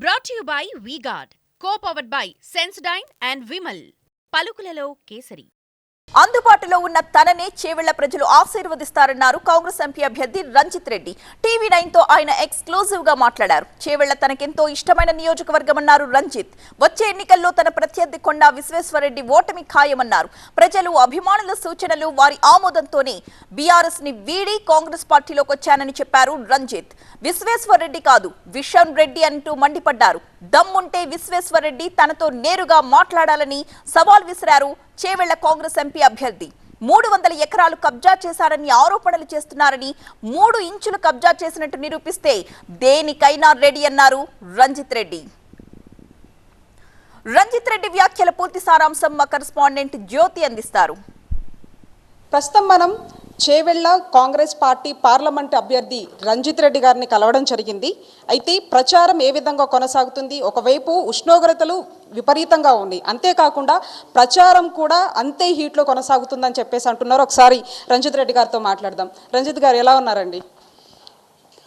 Brought to you by V-Guard, co-powered by Sensodyne and Vimal. పలుకులలో కేసరి. అందుబాటులో ఉన్న తననే చేవెళ్ల ప్రజలు ఆశీర్వదిస్తారన్నారు కాంగ్రెస్ ఎంపీ అభ్యర్థి రంజిత్ రెడ్డి. టీవీ9 తో ఆయన ఎక్స్క్లూజివ్ గా మాట్లాడారు. చేవెళ్ల తనకెంతో ఇష్టమైన నియోజకవర్గమన్నారు రంజిత్. వచ్చే ఎన్నికల్లో తన ప్రత్యర్థి కొండా విశ్వేశ్వరరెడ్డి ఓటమి ఖాయమన్నారు. ప్రజలు అభిమానుల సూచనలు వారి ఆమోదంతోనే బీఆర్ఎస్ ని వీడి కాంగ్రెస్ పార్టీలోకి వచ్చానని చెప్పారు రంజిత్. విశ్వేశ్వరరెడ్డి కాదు విషన్ రెడ్డి అంటూ మండిపడ్డారు. దమ్ముంటే విశ్వేశ్వరరెడ్డి తనతో నేరుగా మాట్లాడాలని సవాల్ విసిరారు చేవెళ్ల కాంగ్రెస్ ఎంపీ అభ్యర్థి. 300 ఎకరాలు కబ్జా చేశారని ఆరోపణలు చేస్తున్నారని, 3 ఇంచులు కబ్జా చేసినట్టు నిరూపిస్తే దేనికైనా రెడీ అన్నారు రంజిత్ రెడ్డి. రంజిత్ రెడ్డి వ్యాఖ్యల పూర్తి సారాంశం మా కరెస్పాండెంట్ జ్యోతి అందిస్తారు. ప్రస్తుతం మనం చేవెళ్ల కాంగ్రెస్ పార్టీ పార్లమెంట్ అభ్యర్థి రంజిత్ రెడ్డి గారిని కలవడం జరిగింది. అయితే ప్రచారం ఏ విధంగా కొనసాగుతుంది? ఒకవైపు ఉష్ణోగ్రతలు విపరీతంగా ఉంది, అంతేకాకుండా ప్రచారం కూడా అంతే హీట్లో కొనసాగుతుందని చెప్పేసి అంటున్నారు. ఒకసారి రంజిత్ రెడ్డి గారితో మాట్లాడదాం. రంజిత్ గారు ఎలా ఉన్నారండి?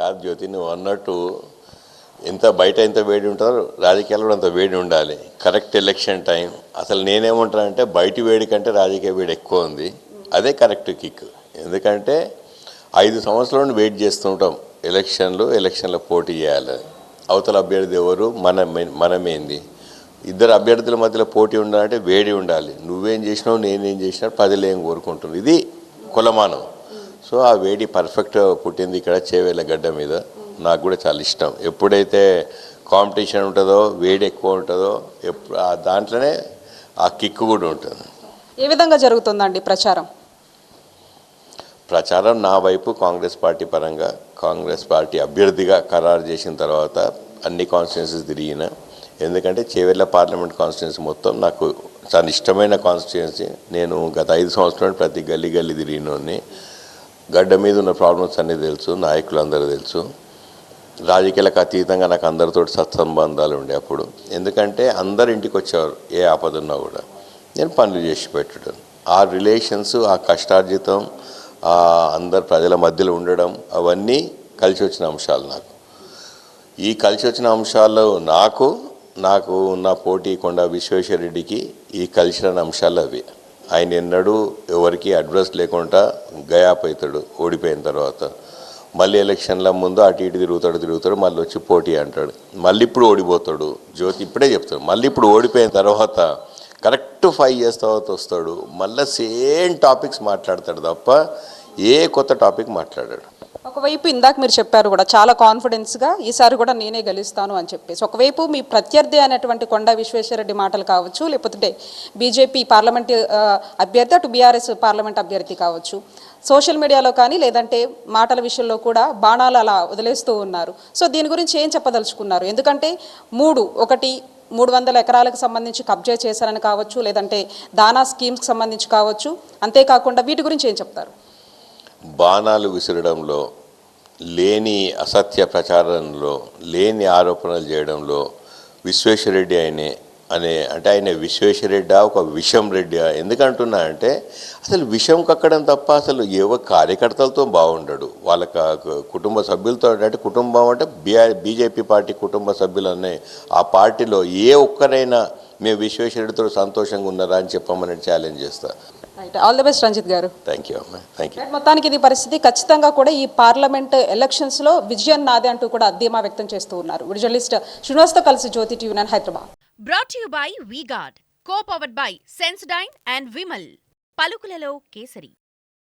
కాదు జ్యోతి, నువ్వు అన్నట్టు ఎంత బయట ఎంత వేడి ఉంటారో రాజకీయాల్లో అంత వేడి ఉండాలి. Correct election time. అసలు నేనేమంటానంటే బయటి వేడి కంటే రాజకీయ వేడి ఎక్కువ ఉంది. అదే కరెక్ట్ కిక్. ఎందుకంటే 5 సంవత్సరాలను వెయిట్ చేస్తుంటాం ఎలక్షన్లో పోటీ చేయాలి. అవతల అభ్యర్థి ఎవరు, మనమేంది, ఇద్దరు అభ్యర్థుల మధ్యలో పోటీ ఉండాలంటే వేడి ఉండాలి. నువ్వేం చేసినావు నేనేం చేసినా ప్రజలు ఏం కోరుకుంటున్నారు, ఇది కులమానం. సో ఆ వేడి పర్ఫెక్ట్ పుట్టింది ఇక్కడ చేవేళ్ళ గడ్డ మీద. నాకు కూడా చాలా ఇష్టం. ఎప్పుడైతే కాంపిటీషన్ ఉంటుందో, వేడి ఎక్కువ ఉంటుందో, దాంట్లోనే ఆ కిక్ కూడా ఉంటుంది. ఏ విధంగా జరుగుతుందండి ప్రచారం? ప్రచారం నా వైపు కాంగ్రెస్ పార్టీ పరంగా, కాంగ్రెస్ పార్టీ అభ్యర్థిగా ఖరారు చేసిన తర్వాత అన్ని కాన్స్టిట్యున్సీస్ తిరిగిన. ఎందుకంటే చేవెళ్ళ పార్లమెంట్ కాన్స్టిట్యున్సీ మొత్తం నాకు చాలా ఇష్టమైన కాన్స్టిట్యున్సీ. నేను గత 5 సంవత్సరాలు ప్రతి గల్లీ తిరిగినోని. గడ్డ మీద ఉన్న ప్రాబ్లమ్స్ అన్నీ తెలుసు, నాయకులు అందరూ తెలుసు. రాజకీయాలకు అతీతంగా నాకు అందరితో సత్సంబంధాలు ఉండే అప్పుడు. ఎందుకంటే అందరు ఇంటికి వచ్చేవారు, ఏ ఆపదున్నా కూడా నేను పనులు చేసి పెట్టడం. ఆ రిలేషన్స్, ఆ కష్టార్జితం, అందరు ప్రజల మధ్యలో ఉండడం, అవన్నీ కలిసి వచ్చిన అంశాలు. ఈ కలిసి వచ్చిన అంశాలు నాకు ఉన్న పోటీ కొండా విశ్వేశ్వరరెడ్డికి ఈ కలిసిన అంశాలు అవి. ఆయన ఎన్నడూ ఎవరికి అడ్రస్ లేకుండా గయాపవుతాడు ఓడిపోయిన తర్వాత. మళ్ళీ ఎలక్షన్ల ముందు అటు ఇటు తిరుగుతాడు, మళ్ళీ వచ్చి పోటీ అంటాడు, మళ్ళీ ఇప్పుడు ఓడిపోతాడు. జ్యోతి ఇప్పుడే చెప్తాడు, మళ్ళీ ఇప్పుడు ఓడిపోయిన తర్వాత కరెక్ట్ 5 years తర్వాత వస్తాడు, మళ్ళీ సేమ్ టాపిక్స్ మాట్లాడతాడు తప్ప ఏ కొత్త టాపిక్ మాట్లాడాడు. ఒకవైపు ఇందాక మీరు చెప్పారు కూడా చాలా కాన్ఫిడెన్స్గా ఈసారి కూడా నేనే గెలుస్తాను అని చెప్పేసి. ఒకవైపు మీ ప్రత్యర్థి అనేటువంటి కొండా విశ్వేశ్వరరెడ్డి మాటలు కావచ్చు, లేకపోతే బీజేపీ పార్లమెంట్ అభ్యర్థి, అటు బీఆర్ఎస్ పార్లమెంట్ అభ్యర్థి కావచ్చు, సోషల్ మీడియాలో కానీ లేదంటే మాటల విషయంలో కూడా బాణాలు అలా వదిలేస్తూ ఉన్నారు. సో దీని గురించి ఏం చెప్పదలుచుకున్నారు? ఎందుకంటే 300 ఎకరాలకు సంబంధించి కబ్జా చేశారని కావచ్చు, లేదంటే దానా స్కీమ్స్కి సంబంధించి కావచ్చు, అంతేకాకుండా వీటి గురించి ఏం చెప్తారు? బాణాలు విసరడంలో, లేని అసత్య ప్రచారంలో, లేని ఆరోపణలు చేయడంలో విశ్వేశ్వరరెడ్డి ఆయన విశ్వేశ్వరరెడ్డా ఒక విషం రెడ్డి? ఎందుకంటున్నా అంటే అసలు విషం కక్కడం తప్ప అసలు కార్యకర్తలతో బాగుండడు, వాళ్ళ కుటుంబ సభ్యులతో. అంటే కుటుంబం అంటే బీజేపీ పార్టీ కుటుంబ సభ్యులనే. ఆ పార్టీలో ఏ ఒక్కరైనా మేము విశ్వేశ్వరరెడ్డితో సంతోషంగా ఉన్నారా అని చెప్పమని ఛాలెంజ్ చేస్తా. ఆల్ ది బెస్ట్ రంజిత్ గారు. థ్యాంక్ యూ అమ్మా, థ్యాంక్ యూ. మొత్తానికి ఇది పరిస్థితి. ఖచ్చితంగా కూడా ఈ పార్లమెంట్ ఎలక్షన్స్లో విజయం నాదే అంటూ కూడా ధీమా వ్యక్తం చేస్తూ ఉన్నారు. జర్నలిస్ట్ శ్రీనివాస్తో కలిసి Jyothi TV nine Hyderabad. Brought to you by V-Guard, co-powered by Sensodyne and Vimal. పలుకులలో కేసరి.